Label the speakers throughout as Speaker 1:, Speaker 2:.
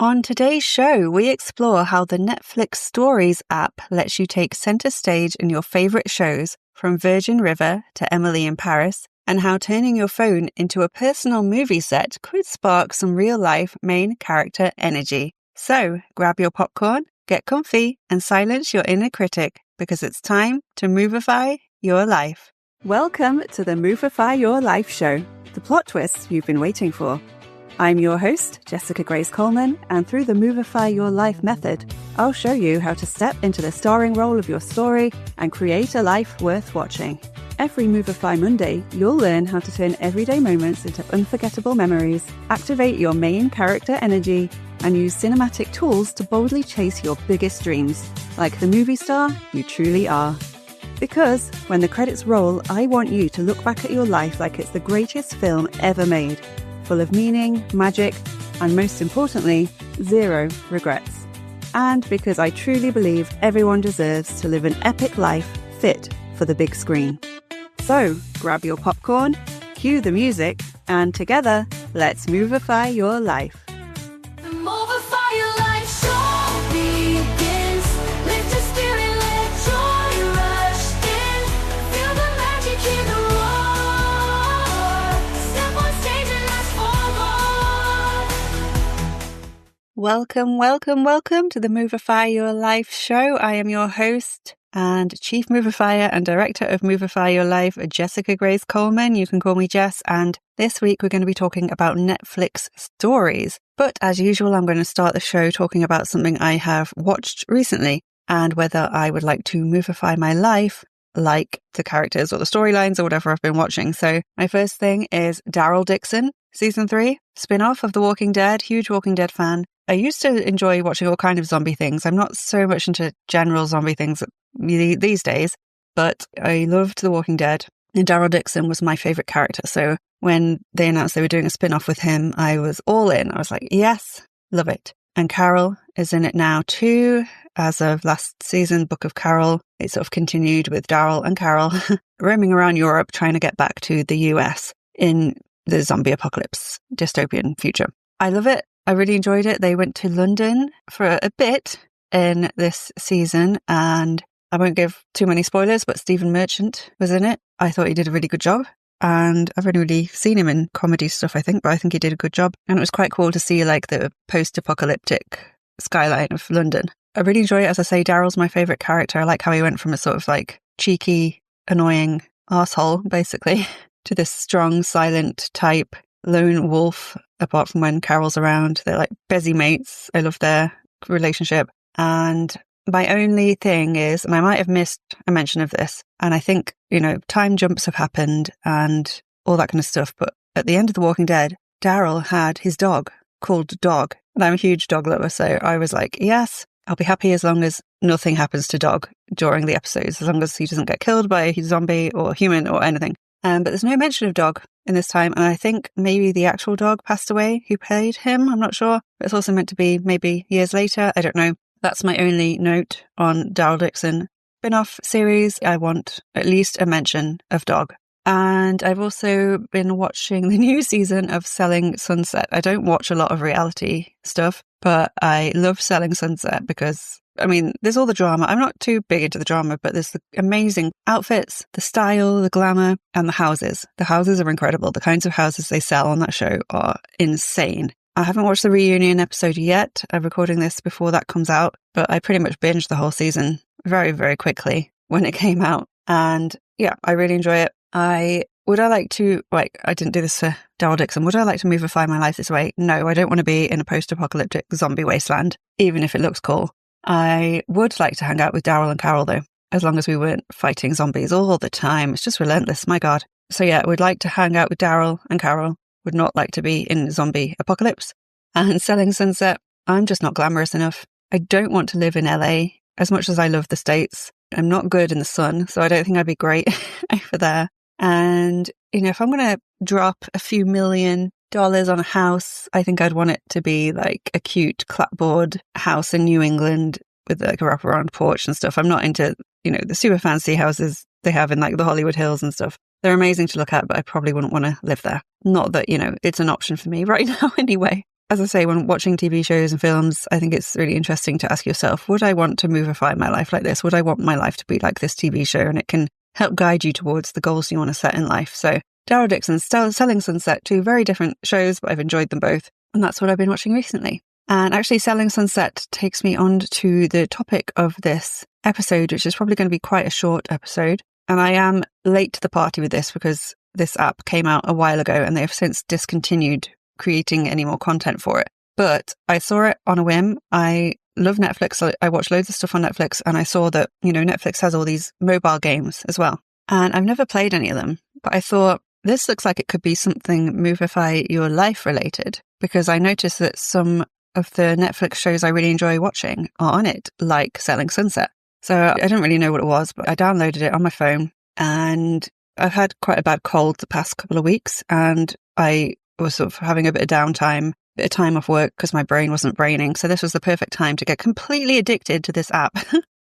Speaker 1: On today's show, we explore how the Netflix Stories app lets you take center stage in your favorite shows, from Virgin River to Emily in Paris, and how turning your phone into a personal movie set could spark some real-life main character energy. So, grab your popcorn, get comfy, and silence your inner critic, because it's time to Movify your life. Welcome to the Movify Your Life show, the plot twist you've been waiting for. I'm your host, Jessica Grace Coleman, and through the Movify Your Life method, I'll show you how to step into the starring role of your story and create a life worth watching. Every Movify Monday, you'll learn how to turn everyday moments into unforgettable memories, activate your main character energy, and use cinematic tools to boldly chase your biggest dreams, like the movie star you truly are. Because when the credits roll, I want you to look back at your life like it's the greatest film ever made, full of meaning, magic, and most importantly, zero regrets. And because I truly believe everyone deserves to live an epic life fit for the big screen. So, grab your popcorn, cue the music, and together, let's Movify your life.
Speaker 2: Movify your life show begins. Lift your spirit, let joy rush in. Feel the magic, hear the roar. Step on stage and ask for more.
Speaker 1: Welcome to the Movify Your Life show. I am your host and Chief Movifier and Director of Movify Your Life, Jessica Grace Coleman. You can call me Jess, and this week we're going to be talking about Netflix Stories. But as usual, I'm going to start the show talking about something I have watched recently and whether I would like to movify my life like the characters or the storylines or whatever I've been watching. So my first thing is Daryl Dixon, Season 3, spin-off of The Walking Dead, huge Walking Dead fan. I used to enjoy watching all kind of zombie things. I'm not so much into general zombie things these days, but I loved The Walking Dead. And Daryl Dixon was my favourite character. So when they announced they were doing a spin-off with him, I was all in. I was like, yes, love it. And Carol is in it now too. As of last season, Book of Carol, it sort of continued with Daryl and Carol roaming around Europe trying to get back to the US in the zombie apocalypse dystopian future. I love it. I really enjoyed it. They went to London for a bit in this season, and I won't give too many spoilers, but Stephen Merchant was in it. I thought he did a really good job, and I've only really seen him in comedy stuff, I think, but I think he did a good job. And it was quite cool to see like the post-apocalyptic skyline of London. I really enjoy it. As I say, Daryl's my favourite character. I like how he went from a sort of like cheeky, annoying arsehole, basically, to this strong, silent type lone wolf, apart from when Carol's around. They're like busy mates. I love their relationship. And my only thing is, and I might have missed a mention of this, and I think, time jumps have happened and all that kind of stuff, but at the end of The Walking Dead, Daryl had his dog called Dog. And I'm a huge dog lover, so I was like, yes, I'll be happy as long as nothing happens to Dog during the episodes, as long as he doesn't get killed by a zombie or human or anything. But there's no mention of Dog in this time, and I think maybe the actual dog passed away who played him. I'm not sure. But it's also meant to be maybe years later. I don't know. That's my only note on Daryl Dixon spin-off series. I want at least a mention of Dog. And I've also been watching the new season of Selling Sunset. I don't watch a lot of reality stuff, but I love Selling Sunset because, there's all the drama. I'm not too big into the drama, but there's the amazing outfits, the style, the glamour, and the houses. The houses are incredible. The kinds of houses they sell on that show are insane. I haven't watched the reunion episode yet. I'm recording this before that comes out, but I pretty much binged the whole season very, very quickly when it came out. And yeah, I really enjoy it. I didn't do this for Daryl Dixon. Would I like to movify my life this way? No, I don't want to be in a post-apocalyptic zombie wasteland, even if it looks cool. I would like to hang out with Daryl and Carol though, as long as we weren't fighting zombies all the time. It's just relentless, my God. So yeah, I would like to hang out with Daryl and Carol. Would not like to be in zombie apocalypse. And Selling Sunset, I'm just not glamorous enough. I don't want to live in LA as much as I love the States. I'm not good in the sun, so I don't think I'd be great over there. And, if I'm going to drop a few $1 million on a house, I think I'd want it to be like a cute clapboard house in New England with like a wraparound porch and stuff. I'm not into, the super fancy houses they have in like the Hollywood Hills and stuff. They're amazing to look at, but I probably wouldn't want to live there. Not that, it's an option for me right now anyway. as I say, when watching TV shows and films, I think it's really interesting to ask yourself, would I want to movify my life like this? Would I want my life to be like this TV show? And it can help guide you towards the goals you want to set in life. So Daryl Dixon's Selling Sunset, two very different shows, but I've enjoyed them both. And that's what I've been watching recently. And actually, Selling Sunset takes me on to the topic of this episode, which is probably going to be quite a short episode. And I am late to the party with this because this app came out a while ago and they have since discontinued creating any more content for it. But I saw it on a whim. I love Netflix. I watch loads of stuff on Netflix, and I saw that, Netflix has all these mobile games as well. And I've never played any of them, but I thought this looks like it could be something Movify Your Life related, because I noticed that some of the Netflix shows I really enjoy watching are on it, like Selling Sunset. So I don't really know what it was, but I downloaded it on my phone, and I've had quite a bad cold the past couple of weeks, and I was sort of having a bit of downtime, bit of time off work because my brain wasn't braining. So this was the perfect time to get completely addicted to this app.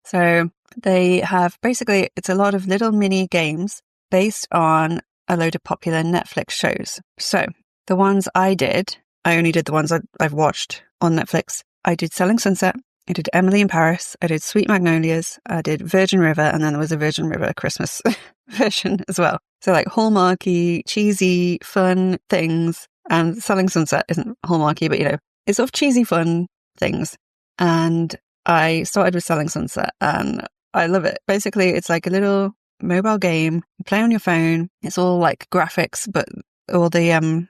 Speaker 1: So they have basically, it's a lot of little mini games based on a load of popular Netflix shows. So the ones I did, I only did the ones I've watched on Netflix. I did Selling Sunset, I did Emily in Paris, I did Sweet Magnolias, I did Virgin River, and then there was a Virgin River Christmas version as well. So like hallmarky, cheesy, fun things. And Selling Sunset isn't hallmarky, but it's sort of cheesy, fun things. And I started with Selling Sunset and I love it. Basically, it's like a little mobile game. You play on your phone. It's all like graphics, but all the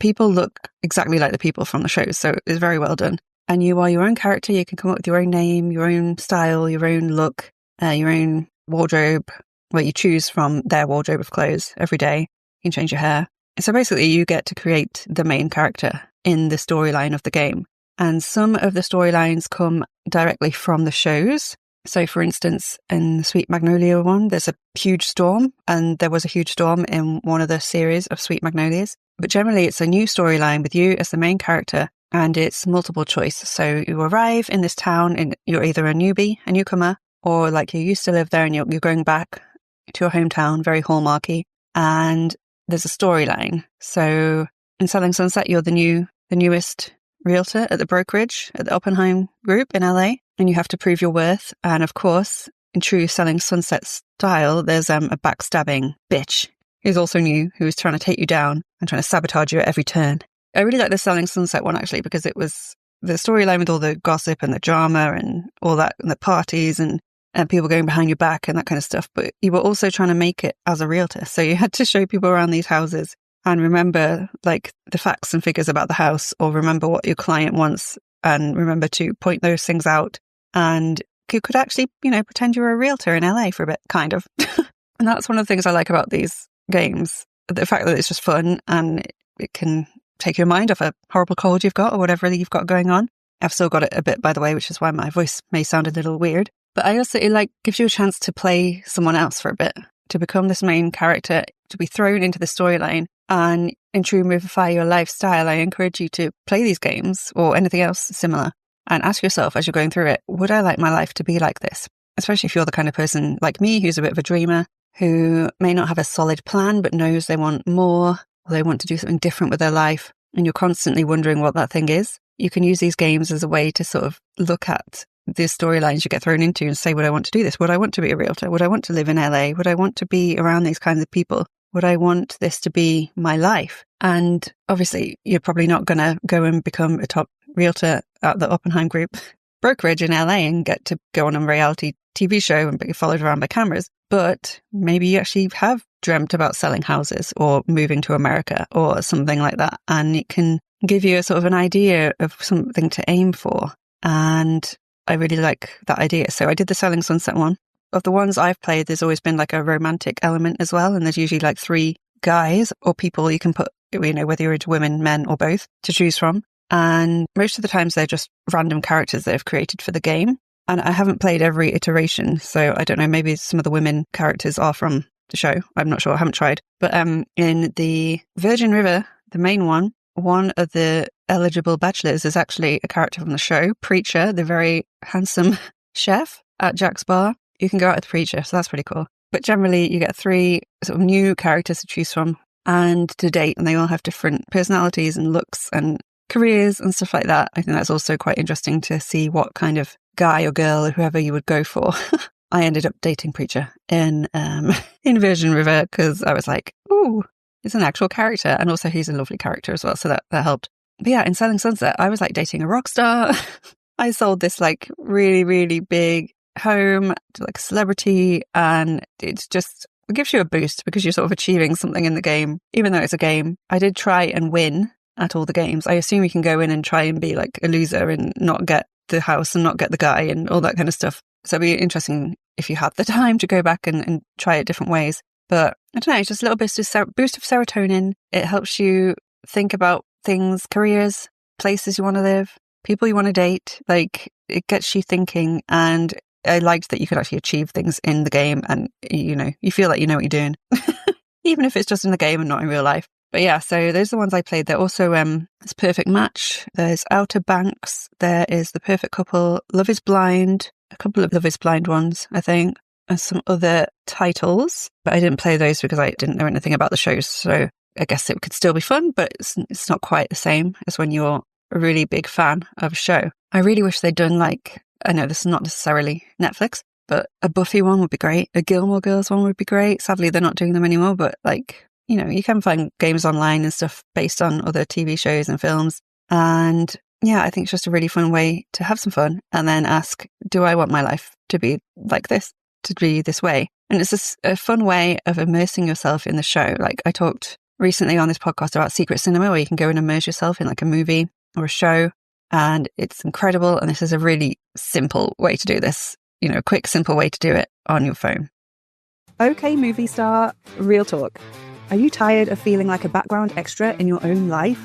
Speaker 1: people look exactly like the people from the show. So it's very well done. And you are your own character. You can come up with your own name, your own style, your own look, your own wardrobe, where you choose from their wardrobe of clothes every day. You can change your hair. So basically, you get to create the main character in the storyline of the game. And some of the storylines come directly from the shows. So for instance, in the Sweet Magnolia one, there's a huge storm, and there was a huge storm in one of the series of Sweet Magnolias. But generally, it's a new storyline with you as the main character, and it's multiple choice. So you arrive in this town and you're either a newbie, a newcomer, or like you used to live there and you're going back to your hometown, very hallmarky. And there's a storyline. So in Selling Sunset, you're the newest realtor at the brokerage at the Oppenheim Group in LA, and you have to prove your worth. And of course, in true Selling Sunset style, there's a backstabbing bitch who's also new, who's trying to take you down and trying to sabotage you at every turn. I really like the Selling Sunset one, actually, because it was the storyline with all the gossip and the drama and all that, and the parties and people going behind your back and that kind of stuff. But you were also trying to make it as a realtor. So you had to show people around these houses and remember like the facts and figures about the house, or remember what your client wants and remember to point those things out. And you could actually, pretend you were a realtor in LA for a bit, kind of. And that's one of the things I like about these games. The fact that it's just fun and it can take your mind off a horrible cold you've got or whatever you've got going on. I've still got it a bit, by the way, which is why my voice may sound a little weird. But I also, it gives you a chance to play someone else for a bit, to become this main character, to be thrown into the storyline. And in true Movify Your Life style, I encourage you to play these games or anything else similar and ask yourself as you're going through it, would I like my life to be like this? Especially if you're the kind of person like me, who's a bit of a dreamer, who may not have a solid plan, but knows they want more, or they want to do something different with their life, and you're constantly wondering what that thing is. You can use these games as a way to sort of look at the storylines you get thrown into and say, would I want to do this? Would I want to be a realtor? Would I want to live in LA? Would I want to be around these kinds of people? Would I want this to be my life? And obviously, you're probably not going to go and become a top realtor at the Oppenheim Group brokerage in LA and get to go on a reality TV show and be followed around by cameras. But maybe you actually have dreamt about selling houses or moving to America or something like that. And it can give you a sort of an idea of something to aim for. And I really like that idea. So I did the Selling Sunset one. Of the ones I've played, there's always been like a romantic element as well. And there's usually like 3 guys or people you can put, whether you're into women, men, or both, to choose from. And most of the times they're just random characters that I've created for the game. And I haven't played every iteration. So I don't know, maybe some of the women characters are from the show. I'm not sure. I haven't tried. But in the Virgin River, the main one of the eligible bachelors is actually a character from the show, Preacher, the very handsome chef at Jack's Bar. You can go out with Preacher, so that's pretty cool. But generally, you get 3 sort of new characters to choose from and to date, and they all have different personalities and looks and careers and stuff like that. I think that's also quite interesting to see what kind of guy or girl or whoever you would go for. I ended up dating Preacher in in Virgin River because I was like, ooh, he's an actual character. And also he's a lovely character as well. So that helped. But yeah, in Selling Sunset, I was like dating a rock star. I sold this like really, really big home to like a celebrity, and it gives you a boost because you're sort of achieving something in the game, even though it's a game. I did try and win at all the games. I assume you can go in and try and be like a loser and not get the house and not get the guy and all that kind of stuff. So it'd be interesting if you had the time to go back and try it different ways. But I don't know, it's just a little boost of serotonin. It helps you think about things, careers, places you want to live, people you want to date. Like, it gets you thinking, and I liked that you could actually achieve things in the game, and you feel like you know what you're doing, even if it's just in the game and not in real life. But yeah, so those are the ones I played. There also there's Perfect Match, there's Outer Banks, there is The Perfect Couple, Love is Blind, a couple of Love is Blind ones, I think, and some other titles. But I didn't play those because I didn't know anything about the shows, so I guess it could still be fun, but it's not quite the same as when you're a really big fan of a show. I really wish they'd done like, I know this is not necessarily Netflix, but a Buffy one would be great. A Gilmore Girls one would be great. Sadly, they're not doing them anymore, but like, you can find games online and stuff based on other TV shows and films. And yeah, I think it's just a really fun way to have some fun and then ask, do I want my life to be like this, to be this way? And it's just a fun way of immersing yourself in the show. Like, I talked recently on this podcast about secret cinema, where you can go and immerse yourself in like a movie or a show, and it's incredible. And this is a really simple way to do this, a quick, simple way to do it on your phone.
Speaker 3: Okay, movie star, real talk. Are you tired of feeling like a background extra in your own life?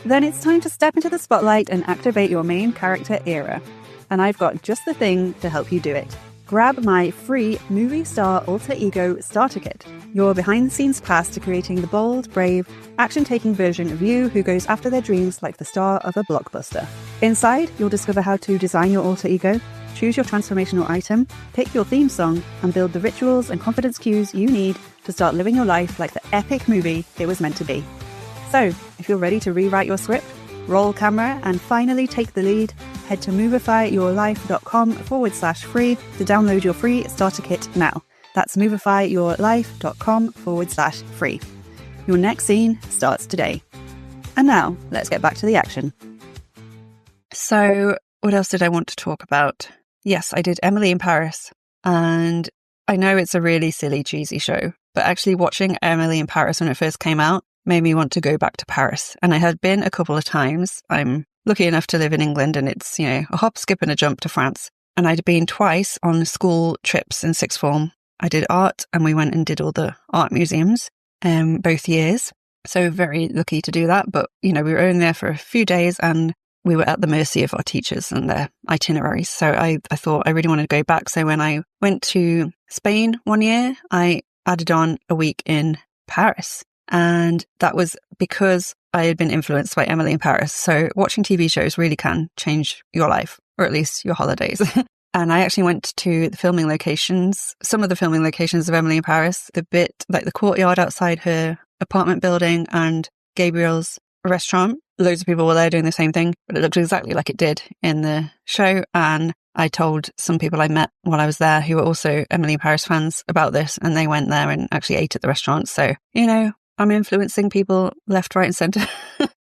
Speaker 3: Then it's time to step into the spotlight and activate your main character era. And I've got just the thing to help you do it. Grab my free Movie Star Alter Ego Starter Kit, your behind-the-scenes pass to creating the bold, brave, action-taking version of you who goes after their dreams like the star of a blockbuster. Inside, you'll discover how to design your alter ego, choose your transformational item, pick your theme song, and build the rituals and confidence cues you need to start living your life like the epic movie it was meant to be. So, if you're ready to rewrite your script, roll camera, and finally take the lead, head to movifyyourlife.com/free to download your free starter kit now. That's movifyyourlife.com/free. Your next scene starts today. And now, let's get back to the action.
Speaker 1: So, what else did I want to talk about? Yes, I did Emily in Paris, and I know it's a really silly, cheesy show, but actually watching Emily in Paris when it first came out made me want to go back to Paris. And I had been a couple of times. I'm lucky enough to live in England, and it's, a hop, skip and a jump to France. And I'd been twice on school trips in sixth form. I did art, and we went and did all the art museums both years. So very lucky to do that. But, we were only there for a few days, and we were at the mercy of our teachers and their itineraries. So I thought I really wanted to go back. So when I went to Spain one year, I added on a week in Paris. And that was because I had been influenced by Emily in Paris. So watching TV shows really can change your life, or at least your holidays. And I actually went to the filming locations, some of the filming locations of Emily in Paris, the bit like the courtyard outside her apartment building and Gabriel's restaurant. Loads of people were there doing the same thing, but it looked exactly like it did in the show. And I told some people I met while I was there who were also Emily in Paris fans about this, and they went there and actually ate at the restaurant. So, I'm influencing people left, right and centre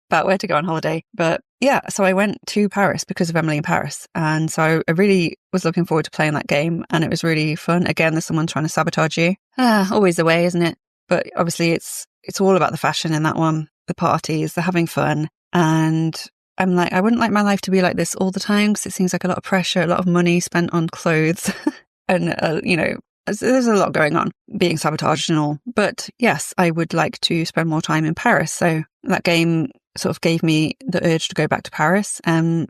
Speaker 1: about where to go on holiday. But yeah, so I went to Paris because of Emily in Paris. And so I really was looking forward to playing that game, and it was really fun. Again, there's someone trying to sabotage you. Always the way, isn't it? But obviously it's all about the fashion in that one, the parties, the having fun. And I'm like, I wouldn't like my life to be like this all the time, because it seems like a lot of pressure, a lot of money spent on clothes. And, there's a lot going on, being sabotaged and all. But yes, I would like to spend more time in Paris. So that game sort of gave me the urge to go back to Paris.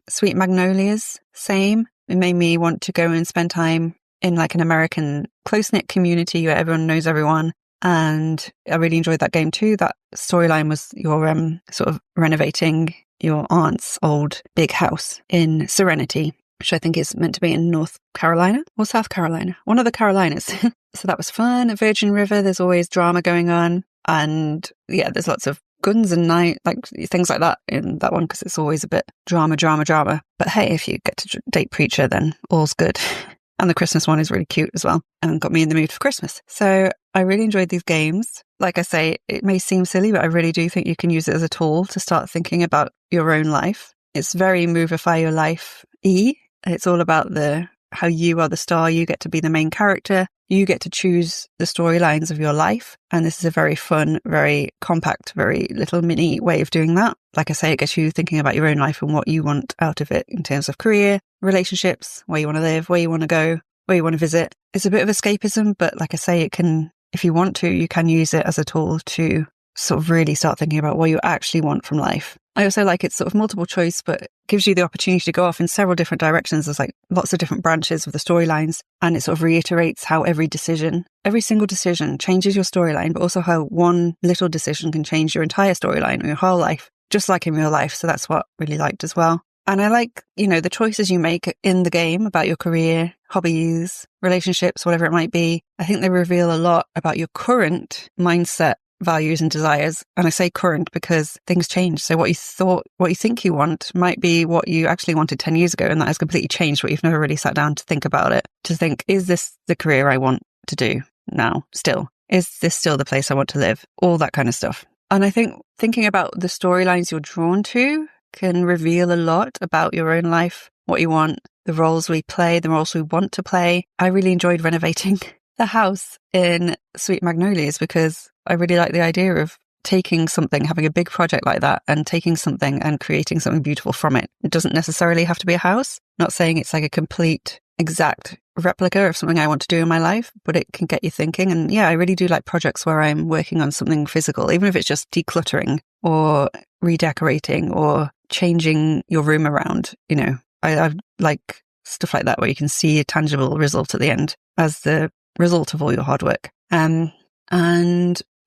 Speaker 1: Sweet Magnolias, same. It made me want to go and spend time in like an American close-knit community where everyone knows everyone. And I really enjoyed that game too. That storyline was your sort of renovating your aunt's old big house in Serenity, which I think is meant to be in North Carolina or South Carolina, one of the Carolinas. So that was fun. At Virgin River, there's always drama going on. And yeah, there's lots of guns and night, like things like that in that one, because it's always a bit drama. But hey, if you get to date Preacher, then all's good. And the Christmas one is really cute as well and got me in the mood for Christmas. So I really enjoyed these games. Like I say, it may seem silly, but I really do think you can use it as a tool to start thinking about your own life. It's very Movify Your Life-y. It's all about how you are the star. You get to be the main character. You get to choose the storylines of your life. And this is a very fun, very compact, very little mini way of doing that. Like I say, it gets you thinking about your own life and what you want out of it in terms of career, relationships, where you want to live, where you want to go, where you want to visit. It's a bit of escapism, but like I say, it can, if you want to, you can use it as a tool to sort of really start thinking about what you actually want from life. I also like it's sort of multiple choice, but gives you the opportunity to go off in several different directions. There's like lots of different branches of the storylines, and it sort of reiterates how every single decision changes your storyline, but also how one little decision can change your entire storyline or your whole life, just like in real life. So that's what I really liked as well. And I like, the choices you make in the game about your career, hobbies, relationships, whatever it might be. I think they reveal a lot about your current mindset, values and desires. And I say current because things change. So what you think you want might be what you actually wanted 10 years ago. And that has completely changed, but you've never really sat down to think about it, to think, is this the career I want to do now still? Is this still the place I want to live? All that kind of stuff. And I think thinking about the storylines you're drawn to can reveal a lot about your own life, what you want, the roles we play, the roles we want to play. I really enjoyed renovating the house in Sweet Magnolias because I really like the idea of taking something, having a big project like that and taking something and creating something beautiful from it. It doesn't necessarily have to be a house. Not saying it's like a complete exact replica of something I want to do in my life, but it can get you thinking. And yeah, I really do like projects where I'm working on something physical, even if it's just decluttering or redecorating or changing your room around. I like stuff like that where you can see a tangible result at the end as the result of all your hard work. And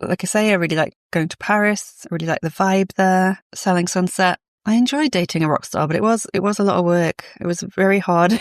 Speaker 1: like I say, I really like going to Paris. I really like the vibe there, Selling Sunset. I enjoyed dating a rock star, but it was a lot of work. It was very hard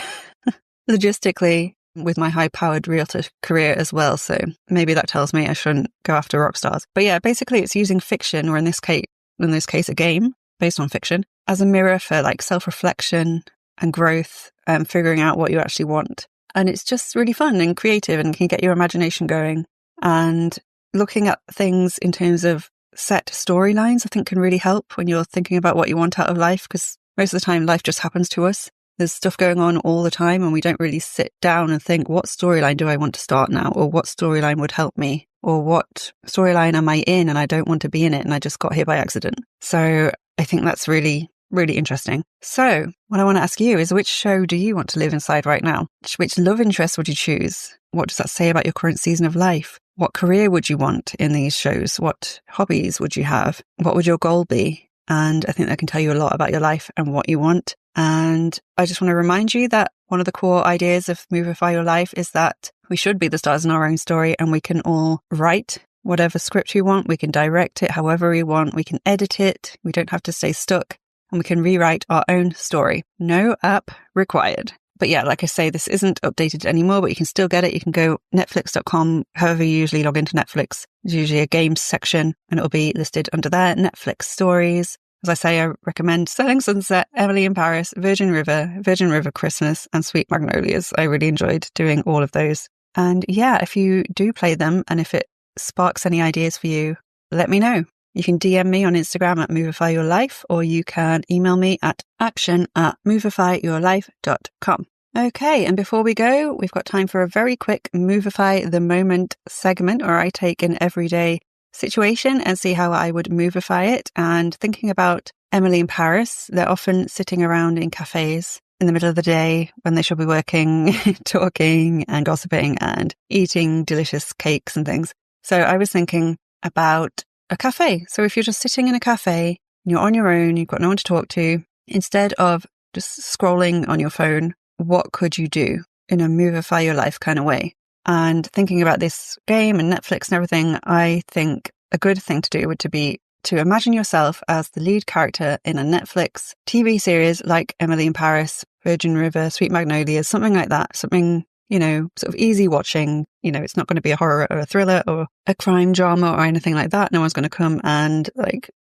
Speaker 1: logistically with my high-powered realtor career as well. So maybe that tells me I shouldn't go after rock stars. But yeah, basically it's using fiction, or in this case, a game based on fiction, as a mirror for like self-reflection and growth and figuring out what you actually want. And it's just really fun and creative and can get your imagination going. And looking at things in terms of set storylines, I think can really help when you're thinking about what you want out of life, because most of the time life just happens to us. There's stuff going on all the time and we don't really sit down and think, what storyline do I want to start now? Or what storyline would help me? Or what storyline am I in and I don't want to be in it and I just got here by accident? So I think that's really, really interesting. So what I want to ask you is, which show do you want to live inside right now? Which love interest would you choose? What does that say about your current season of life? What career would you want in these shows? What hobbies would you have? What would your goal be? And I think that can tell you a lot about your life and what you want. And I just want to remind you that one of the core ideas of Movify Your Life is that we should be the stars in our own story, and we can all write whatever script we want. We can direct it however we want. We can edit it. We don't have to stay stuck, and we can rewrite our own story. No app required. But yeah, like I say, this isn't updated anymore, but you can still get it. You can go netflix.com, however you usually log into Netflix. There's usually a games section and it'll be listed under there. Netflix stories. As I say, I recommend Selling Sunset, Emily in Paris, Virgin River Christmas, and Sweet Magnolias. I really enjoyed doing all of those. And yeah, if you do play them and if it sparks any ideas for you, let me know. You can DM me on Instagram at Movify Your Life, or you can email me at action@movifyyourlife.com. Okay, and before we go, we've got time for a very quick Movify the Moment segment, where I take an everyday situation and see how I would Movify it. And thinking about Emily in Paris, they're often sitting around in cafes in the middle of the day when they should be working, talking and gossiping and eating delicious cakes and things. So I was thinking about a cafe. So if you're just sitting in a cafe, you're on your own, you've got no one to talk to, instead of just scrolling on your phone, what could you do in a Movify Your Life kind of way? And thinking about this game and Netflix and everything, I think a good thing to do would be to imagine yourself as the lead character in a Netflix TV series like Emily in Paris, Virgin River, Sweet Magnolias, something like that. Something, sort of easy watching. It's not going to be a horror or a thriller or a crime drama or anything like that. No one's going to come and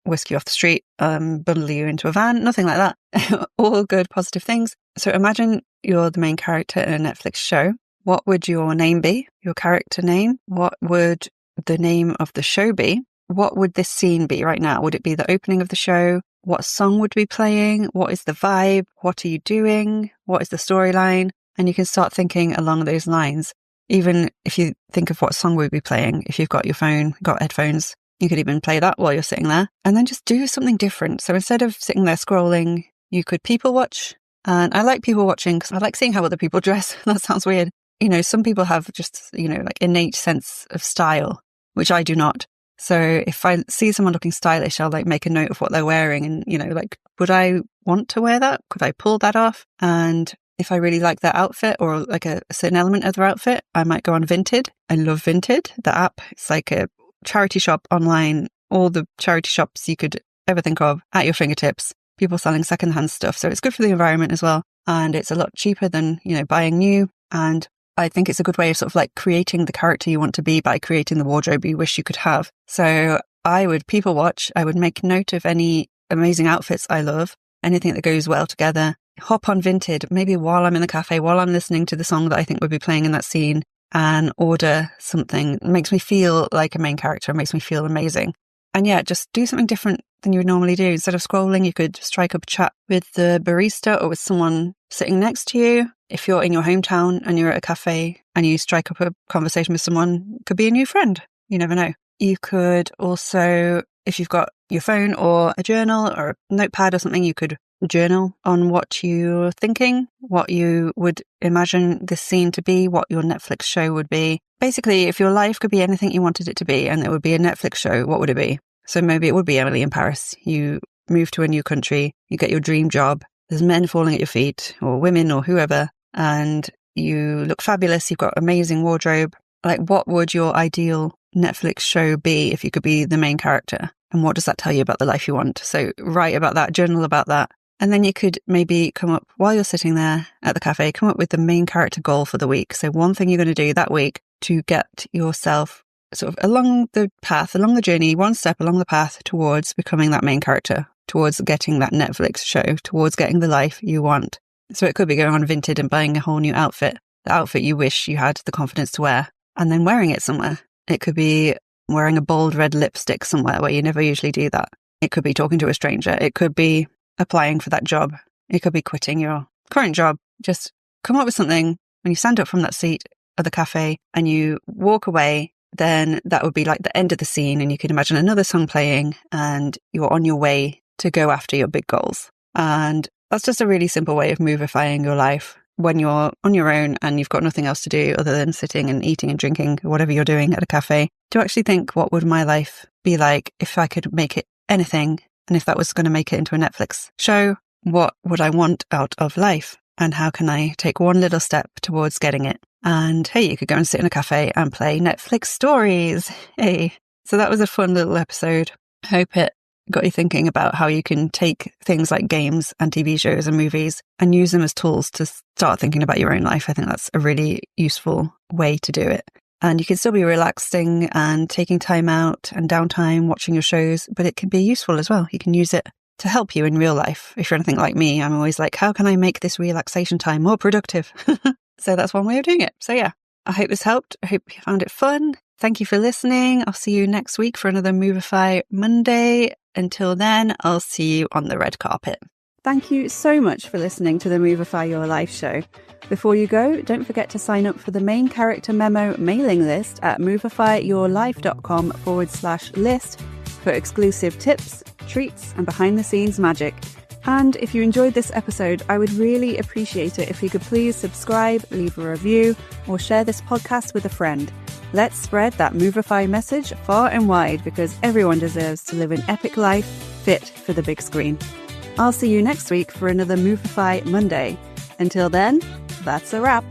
Speaker 1: whisk you off the street, bundle you into a van, nothing like that. All good, positive things. So imagine you're the main character in a Netflix show. What would your name be? Your character name? What would the name of the show be? What would this scene be right now? Would it be the opening of the show? What song would be playing? What is the vibe? What are you doing? What is the storyline? And you can start thinking along those lines. Even if you think of what song would be playing, if you've got your phone, got headphones, you could even play that while you're sitting there and then just do something different. So instead of sitting there scrolling, you could people watch. And I like people watching because I like seeing how other people dress. That sounds weird. You know, some people have just, you know, like innate sense of style, which I do not. So if I see someone looking stylish, I'll like make a note of what they're wearing and, you know, like, would I want to wear that? Could I pull that off? And if I really like their outfit or like a certain element of their outfit, I might go on Vinted. I love Vinted, the app. It's like a charity shop online, all the charity shops you could ever think of at your fingertips, people selling secondhand stuff. So it's good for the environment as well. And it's a lot cheaper than, you know, buying new. And I think it's a good way of sort of like creating the character you want to be by creating the wardrobe you wish you could have. So I would people watch. I would make note of any amazing outfits I love, anything that goes well together. Hop on Vinted, maybe while I'm in the cafe, while I'm listening to the song that I think would be playing in that scene, and order something that makes me feel like a main character, makes me feel amazing. And yeah, just do something different than you would normally do. Instead of scrolling, you could strike up a chat with the barista or with someone sitting next to you. If you're in your hometown and you're at a cafe and you strike up a conversation with someone, it could be a new friend. You never know. You could also, if you've got your phone or a journal or a notepad or something, you could journal on what you're thinking, what you would imagine this scene to be, what your Netflix show would be. Basically, if your life could be anything you wanted it to be and it would be a Netflix show, what would it be? So maybe it would be Emily in Paris. You move to a new country, you get your dream job, there's men falling at your feet or women or whoever, and you look fabulous, you've got amazing wardrobe. Like, what would your ideal Netflix show be if you could be the main character? And what does that tell you about the life you want? So write about that, journal about that. And then you could maybe come up, while you're sitting there at the cafe, come up with the main character goal for the week. So one thing you're going to do that week to get yourself sort of along the path, along the journey, one step along the path towards becoming that main character, towards getting that Netflix show, towards getting the life you want. So it could be going on Vinted and buying a whole new outfit, the outfit you wish you had the confidence to wear, and then wearing it somewhere. It could be wearing a bold red lipstick somewhere where you never usually do that. It could be talking to a stranger. It could be applying for that job. It could be quitting your current job. Just come up with something. When you stand up from that seat at the cafe and you walk away, then that would be like the end of the scene, and you can imagine another song playing and you're on your way to go after your big goals. And that's just a really simple way of movifying your life when you're on your own and you've got nothing else to do other than sitting and eating and drinking, whatever you're doing at a cafe. To actually think, what would my life be like if I could make it anything? And if that was going to make it into a Netflix show, what would I want out of life? And how can I take one little step towards getting it? And hey, you could go and sit in a cafe and play Netflix stories. Hey. So that was a fun little episode. Hope it got you thinking about how you can take things like games and TV shows and movies and use them as tools to start thinking about your own life. I think that's a really useful way to do it. And you can still be relaxing and taking time out and downtime watching your shows, but it can be useful as well. You can use it to help you in real life. If you're anything like me, I'm always like, how can I make this relaxation time more productive? So that's one way of doing it. So yeah, I hope this helped. I hope you found it fun. Thank you for listening. I'll see you next week for another Movify Monday. Until then, I'll see you on the red carpet.
Speaker 3: Thank you so much for listening to the Movify Your Life show. Before you go, don't forget to sign up for the main character memo mailing list at movifyyourlife.com/list for exclusive tips, treats, and behind the scenes magic. And if you enjoyed this episode, I would really appreciate it if you could please subscribe, leave a review, or share this podcast with a friend. Let's spread that Movify message far and wide, because everyone deserves to live an epic life fit for the big screen. I'll see you next week for another Movify Monday. Until then, that's a wrap.